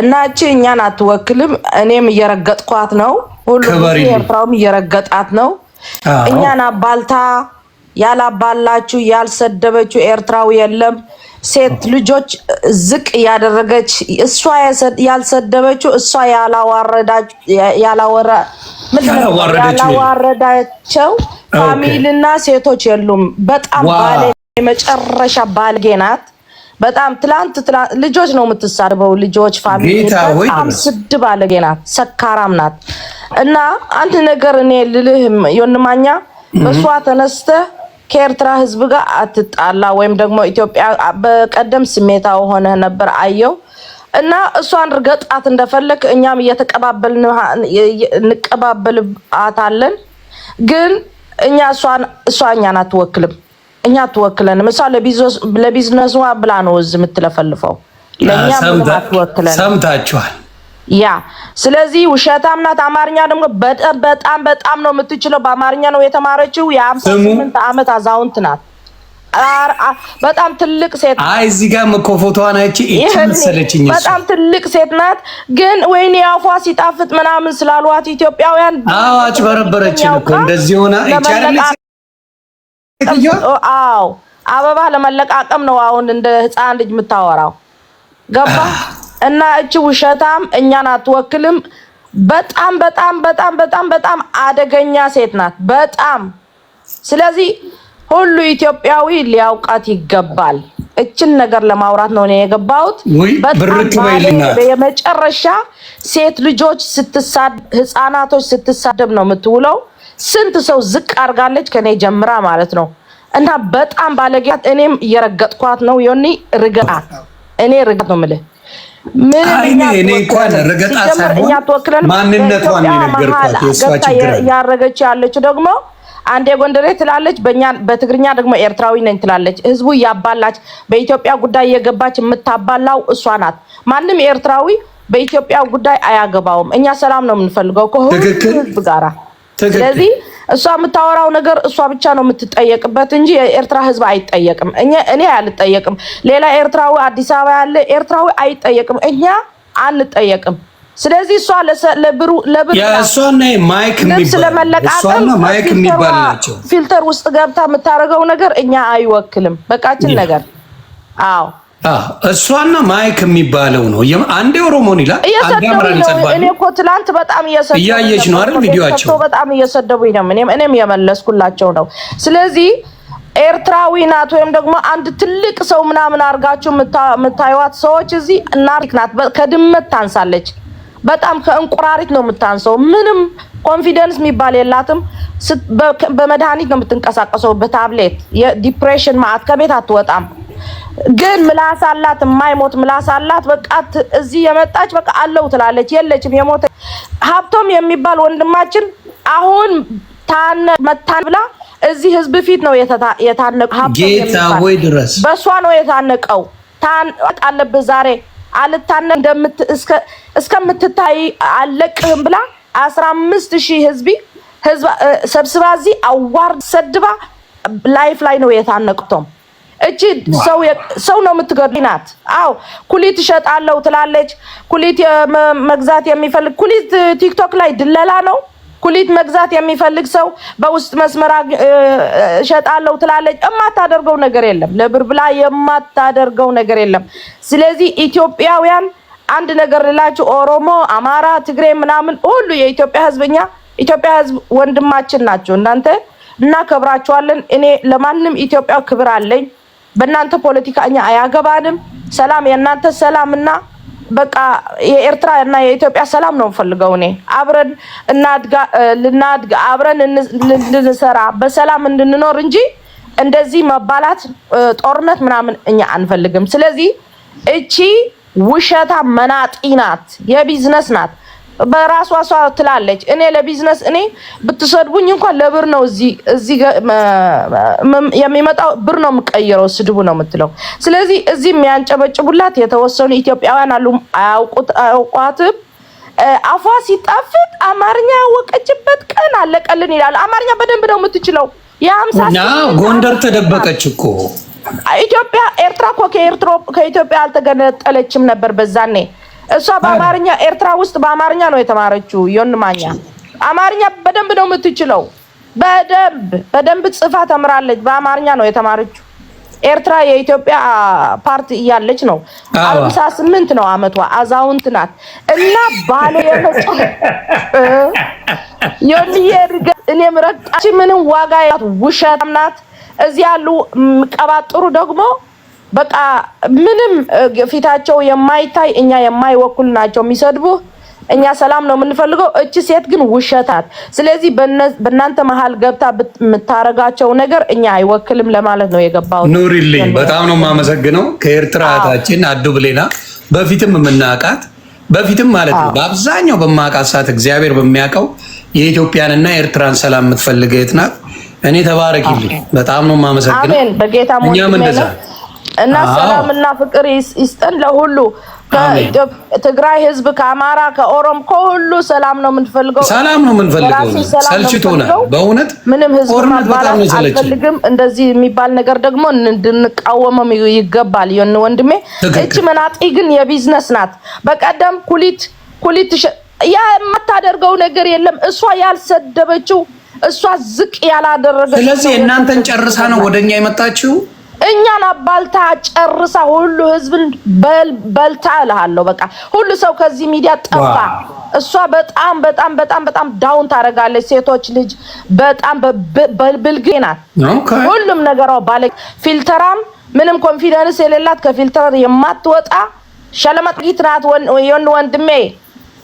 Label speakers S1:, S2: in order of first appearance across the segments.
S1: እና እቺ እኛን አትወክልም። እኔም እየረገጥኳት ነው፣ ሁሉም ኤርትራውም እየረገጣት ነው። እኛን አባልታ ያላባላችሁ ያልሰደበችው ኤርትራው የለም። ሴት ልጆች ዝቅ ያደረገች እሷ ያልሰደበችው እሷ ያላወረዳቸው ፋሚሊና ሴቶች የሉም። በጣም የመጨረሻ ባልጌ ናት። በጣም ትላንት ልጆች ነው የምትሳደበው፣ ልጆች ፋሚሊ በጣም ስድ ባለጌ ናት፣ ሰካራም ናት። እና አንድ ነገር እኔ ልልህ ዮንማኛ በሷ ተነስተ ከኤርትራ ህዝብ ጋር አትጣላ፣ ወይም ደግሞ ኢትዮጵያ በቀደም ስሜታው ሆነ ነበር አየው። እና እሷን ርገጣት እንደፈለክ እኛም እንቀባበልአታለን። ግን እኛ እኛን አትወክልም፣ እኛ አትወክለንም። እሷ ለቢዝነሷ ብላ ነው እዚህ የምትለፈልፈው፣ ለኛ አትወክለንም።
S2: ሰምታችኋል?
S1: ያ ስለዚህ ውሸታም ናት። አማርኛ ደግሞ በጣም ነው የምትችለው። በአማርኛ ነው የተማረችው። የ58 ዓመት አዛውንት ናት። በጣም ትልቅ ሴት።
S2: አይ እዚህ ጋር መኮፎቷን አይቺ እቺ መሰለችኝ። በጣም
S1: ትልቅ ሴት ናት። ግን ወይኔ አፏ ሲጣፍጥ ምናምን ስላልዋት ኢትዮጵያውያን
S2: አጭበረበረችን እኮ እንደዚህ ሆና ይቻላል።
S1: አዎ አበባ ለመለቃቀም ነው አሁን እንደ ህፃን ልጅ የምታወራው። ገባ? እና እቺ ውሸታም እኛን አትወክልም። በጣም አደገኛ ሴት ናት። በጣም ስለዚህ ሁሉ ኢትዮጵያዊ ሊያውቃት ይገባል። እችን ነገር ለማውራት ነው እኔ የገባሁት። የመጨረሻ ሴት ልጆች ህፃናቶች ስትሳደብ ነው የምትውለው። ስንት ሰው ዝቅ አድርጋለች ከኔ ጀምራ ማለት ነው። እና በጣም ባለጌት። እኔም እየረገጥኳት ነው። ዮኒ ርገጣት። እኔ ርገጥ ነው የምልህ።
S2: እኔ እንኳን ረገጣት ሳይሆን ማንነቷን ነገርኳት። የሷ ችግር
S1: ያረገች ያለችው ደግሞ አንዴ ጎንደሬ ትላለች፣ በትግርኛ ደግሞ ኤርትራዊ ነኝ ትላለች። ህዝቡ ያባላች በኢትዮጵያ ጉዳይ የገባች የምታባላው እሷ ናት። ማንም ኤርትራዊ በኢትዮጵያ ጉዳይ አያገባውም። እኛ ሰላም ነው የምንፈልገው ከህዝብ ጋራ። ስለዚህ እሷ የምታወራው ነገር እሷ ብቻ ነው የምትጠየቅበት እንጂ የኤርትራ ህዝብ አይጠየቅም። እኔ አልጠየቅም። ሌላ ኤርትራዊ አዲስ አበባ ያለ ኤርትራዊ አይጠየቅም። እኛ አንጠየቅም። ስለዚህ እሷ ለብሩ
S2: ያሷና ማይክ የሚባላቸው
S1: ፊልተር ውስጥ ገብታ የምታረገው ነገር እኛ አይወክልም። በቃችን ነገር አዎ
S2: እሷና ማይክ የሚባለው ነው። አንዴ ኦሮሞን ይላል፣ አንዴ አማራን ይጸባል።
S1: እኔ እኮ ትላንት በጣም
S2: እያየሽ ነው አይደል? ቪዲዮአቸው
S1: በጣም እየሰደቡኝ ነው። እኔም የመለስኩላቸው ነው። ስለዚህ ኤርትራዊ ናት ወይም ደግሞ አንድ ትልቅ ሰው ምናምን አርጋችሁ የምታዩት ሰዎች እዚህ እናሪክ ናት። ከድመት ታንሳለች። በጣም ከእንቁራሪት ነው የምታንሰው። ምንም ኮንፊደንስ የሚባል የላትም። በመድኃኒት ነው የምትንቀሳቀሰው፣ በታብሌት የዲፕሬሽን ማአት ከቤት አትወጣም። ግን ምላስ አላት፣ የማይሞት ምላስ አላት። በቃ እዚህ የመጣች በቃ አለው ትላለች። የለችም የሞተ ሀብቶም የሚባል ወንድማችን አሁን መታን ብላ እዚህ ህዝብ ፊት ነው የታነቀው። ሀብቶም
S2: ወይ ድረስ
S1: በሷ ነው የታነቀው። አለብህ ዛሬ አልታነ እስከምትታይ አለቅህም ብላ 15000 ህዝብ ሰብስባ እዚህ አዋርድ ሰድባ ላይፍ ላይ ነው የታነቀው። እቺ ሰው ነው የምትገድናት። አዎ ኩሊት ሸጣለው ትላለች። ኩሊት መግዛት የሚፈልግ ኩሊት ቲክቶክ ላይ ድለላ ነው። ኩሊት መግዛት የሚፈልግ ሰው በውስጥ መስመር ሸጣለው ትላለች። የማታደርገው ነገር የለም። ለብርብላ የማታደርገው ነገር የለም። ስለዚህ ኢትዮጵያውያን አንድ ነገር ልላችሁ፣ ኦሮሞ፣ አማራ፣ ትግሬ ምናምን ሁሉ የኢትዮጵያ ህዝብኛ ኢትዮጵያ ህዝብ ወንድማችን ናቸው። እናንተ እናከብራችኋለን። እኔ ለማንም ኢትዮጵያ ክብር አለኝ። በእናንተ ፖለቲካ እኛ አያገባንም። ሰላም የእናንተ ሰላምና በቃ የኤርትራ እና የኢትዮጵያ ሰላም ነው ፈልገው። እኔ አብረን ልናድግ አብረን ልንሰራ በሰላም እንድንኖር እንጂ እንደዚህ መባላት ጦርነት ምናምን እኛ አንፈልግም። ስለዚህ እቺ ውሸታ መናጢ ናት፣ የቢዝነስ ናት። በራሷ ትላለች እኔ ለቢዝነስ እኔ ብትሰድቡኝ እንኳን ለብር ነው እዚህ የሚመጣው ብር ነው የምቀይረው ስድቡ ነው የምትለው። ስለዚህ እዚህ የሚያንጨበጭቡላት የተወሰኑ ኢትዮጵያውያን አሉ። አያውቋትም። አፏ ሲጣፍጥ አማርኛ ያወቀችበት ቀን አለቀልን ይላል። አማርኛ በደንብ ነው የምትችለው።
S2: ጎንደር ተደበቀች እኮ ኢትዮጵያ።
S1: ኤርትራ እኮ ከኢትዮጵያ አልተገነጠለችም ነበር በዛኔ። እሷ በአማርኛ ኤርትራ ውስጥ በአማርኛ ነው የተማረችው። ዮንማኛ አማርኛ በደንብ ነው የምትችለው። በደንብ ጽፋ ተምራለች። በአማርኛ ነው የተማረችው። ኤርትራ የኢትዮጵያ ፓርቲ እያለች ነው። 58 ነው አመቷ። አዛውንት ናት እና ባለ የመጣ እኔ ምረቃች ምንም ዋጋ ያት ውሸት ናት። እዚህ ያሉ ቀባጥሩ ደግሞ በቃ ምንም ፊታቸው የማይታይ እኛ የማይወክሉ ናቸው የሚሰድቡ። እኛ ሰላም ነው የምንፈልገው። እቺ ሴት ግን ውሸታት። ስለዚህ በእናንተ መሃል ገብታ የምታረጋቸው ነገር እኛ አይወክልም ለማለት ነው የገባው።
S2: ኑሪልኝ። በጣም ነው የማመሰግነው። ከኤርትራ እህታችን አዱ ብሌና በፊትም የምናውቃት በፊትም ማለት ነው በአብዛኛው በማውቃት ሰዓት እግዚአብሔር በሚያውቀው የኢትዮጵያንና ኤርትራን ሰላም የምትፈልግ እህት ናት። እኔ ተባረኪልኝ። በጣም ነው የማመሰግነው።
S1: አሜን። በጌታ
S2: እኛም እንደዛ
S1: እና ሰላምና ፍቅር ይስጠን ለሁሉ። ከትግራይ ህዝብ ከአማራ ከኦሮም ከሁሉ ሰላም ነው የምንፈልገው።
S2: ሰላም ነው የምንፈልገው። ሰልችቶናል በእውነት
S1: ምንም ህዝብ ማባላት አልፈልግም። እንደዚህ የሚባል ነገር ደግሞ እንድንቃወመው ይገባል። የሆነ ወንድሜ እቺ መናጢ ግን የቢዝነስ ናት። በቀደም ኩሊት ያ የማታደርገው ነገር የለም። እሷ ያልሰደበችው እሷ ዝቅ ያላደረገች።
S2: ስለዚህ እናንተን ጨርሳ ነው ወደኛ የመጣችው።
S1: እኛን አባልታ ጨርሳ ሁሉ ህዝብን በልታ እልሃለሁ። በቃ ሁሉ ሰው ከዚህ ሚዲያ ጠፋ። እሷ በጣም ዳውን ታደርጋለች። ሴቶች ልጅ በጣም በልብልግ ናት። ሁሉም ነገሯ ባለ ፊልተራም ምንም ኮንፊደንስ የሌላት ከፊልተር የማትወጣ ሸለመጥጊት ናት። ወንድሜ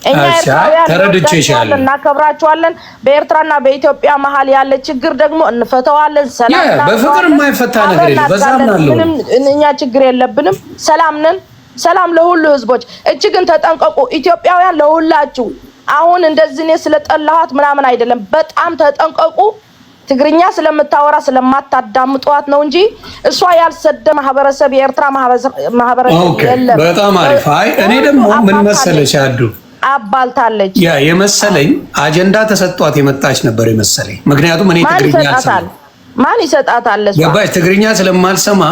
S1: እኛ ኤርትራውያን እናከብራቸዋለን። በኤርትራና በኢትዮጵያ መሀል ያለ ችግር ደግሞ እንፈተዋለን። ሰላም
S2: በፍቅር የማይፈታ ነገር የለም። በዛም ነው
S1: ምንም እኛ ችግር የለብንም። ሰላም ነን። ሰላም ለሁሉ ህዝቦች። እቺ ግን ተጠንቀቁ ኢትዮጵያውያን፣ ለሁላችሁ። አሁን እንደዚህ እኔ ስለጠላኋት ምናምን አይደለም። በጣም ተጠንቀቁ። ትግርኛ ስለምታወራ ስለማታዳምጧት ነው እንጂ እሷ ያልሰደ ማህበረሰብ የኤርትራ ማህበረሰብ የለም።
S2: በጣም አሪፍ። አይ እኔ ደግሞ ምን መሰለሽ አዱ
S1: አባልታለች።
S2: ያ የመሰለኝ አጀንዳ ተሰጥቷት የመጣች ነበር የመሰለኝ። ምክንያቱም እኔ ትግርኛ አልሰማም።
S1: ማን ይሰጣታል?
S2: ገባሽ? ትግርኛ ስለማልሰማ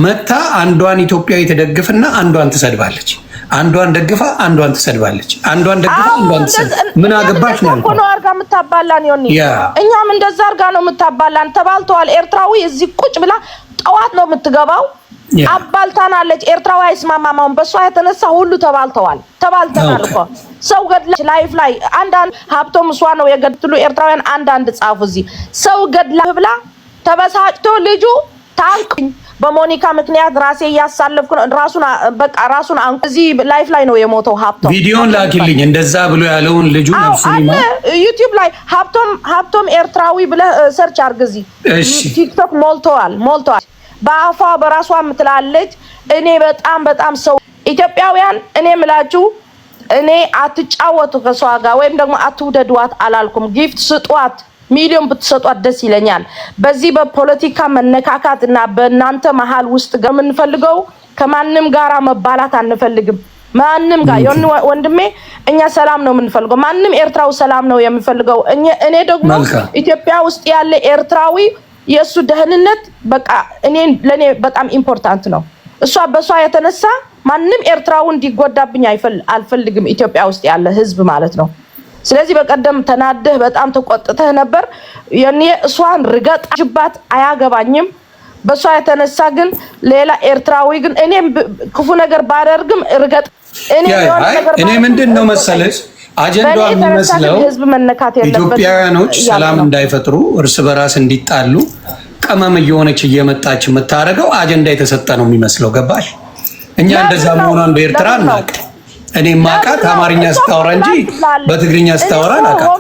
S2: መታ አንዷን ኢትዮጵያዊ ትደግፍና አንዷን ትሰድባለች። አንዷን ደግፋ አንዷን ትሰድባለች። አንዷን ደግፋ አንዷን ትሰድባለች። ምን አገባሽ ማለት ነው?
S1: አርጋ የምታባላን ይሆን? እኛም እንደዛ አርጋ ነው የምታባላን። ተባልተዋል። ኤርትራዊ እዚህ ቁጭ ብላ ጠዋት ነው የምትገባው። አባልታናለች። ኤርትራዊ አይስማማማውን በሷ የተነሳ ሁሉ ተባልተዋል። ተባልተናል እኮ ሰው ገድላ ላይፍ ላይ አንዳንድ ሀብቶም እሷ ነው የገድሉ ኤርትራውያን አንዳንድ ጻፉ እዚህ ሰው ገድላ ብላ ተበሳጭቶ ልጁ ታንኩኝ በሞኒካ ምክንያት ራሴ እያሳለፍኩ ነው ራሱን እዚህ ላይፍ ላይ ነው የሞተው። ሀብቶም
S2: ቪዲዮን ላኪልኝ እንደዛ ብሎ ያለውን ልጁ ነፍሱን
S1: ዩቲዩብ ላይ ሀብቶም ኤርትራዊ ብለህ ሰርች አድርግ። እዚህ ቲክቶክ ሞልተዋል። በአፏ በራሷ ምትላለች። እኔ በጣም ሰው ኢትዮጵያውያን እኔ ምላችሁ እኔ አትጫወቱ ከሷ ጋር ወይም ደግሞ አትውደዷት አላልኩም። ጊፍት ስጧት፣ ሚሊዮን ብትሰጧት ደስ ይለኛል። በዚህ በፖለቲካ መነካካት እና በእናንተ መሃል ውስጥ የምንፈልገው ከማንም ጋራ መባላት አንፈልግም። ማንም ጋር ወንድሜ እኛ ሰላም ነው የምንፈልገው። ማንም ኤርትራው ሰላም ነው የሚፈልገው። እኔ ደግሞ ኢትዮጵያ ውስጥ ያለ ኤርትራዊ የሱ ደህንነት በቃ ለኔ በጣም ኢምፖርታንት ነው። በሷ የተነሳ ማንም ኤርትራው እንዲጎዳብኝ አልፈልግም። ኢትዮጵያ ውስጥ ያለ ህዝብ ማለት ነው። ስለዚህ በቀደም ተናደህ በጣም ተቆጥተህ ነበር። እሷን ርገጣችባት አያገባኝም። በሷ የተነሳ ግን ሌላ ኤርትራዊ ግን እኔ ክፉ ነገር ባደርግም ርገጥ
S2: እኔ ምንድነው መሰለሽ አጀንዳው የሚመስለው ኢትዮጵያውያኖች ሰላም እንዳይፈጥሩ እርስ በራስ እንዲጣሉ ቀመም እየሆነች እየመጣች የምታረገው አጀንዳ የተሰጠ ነው የሚመስለው። ገባሽ? እኛ እንደዛ መሆኗን በኤርትራ እናውቅ። እኔ ማቃት አማርኛ ስታወራ እንጂ በትግርኛ ስታወራ አላውቃትም።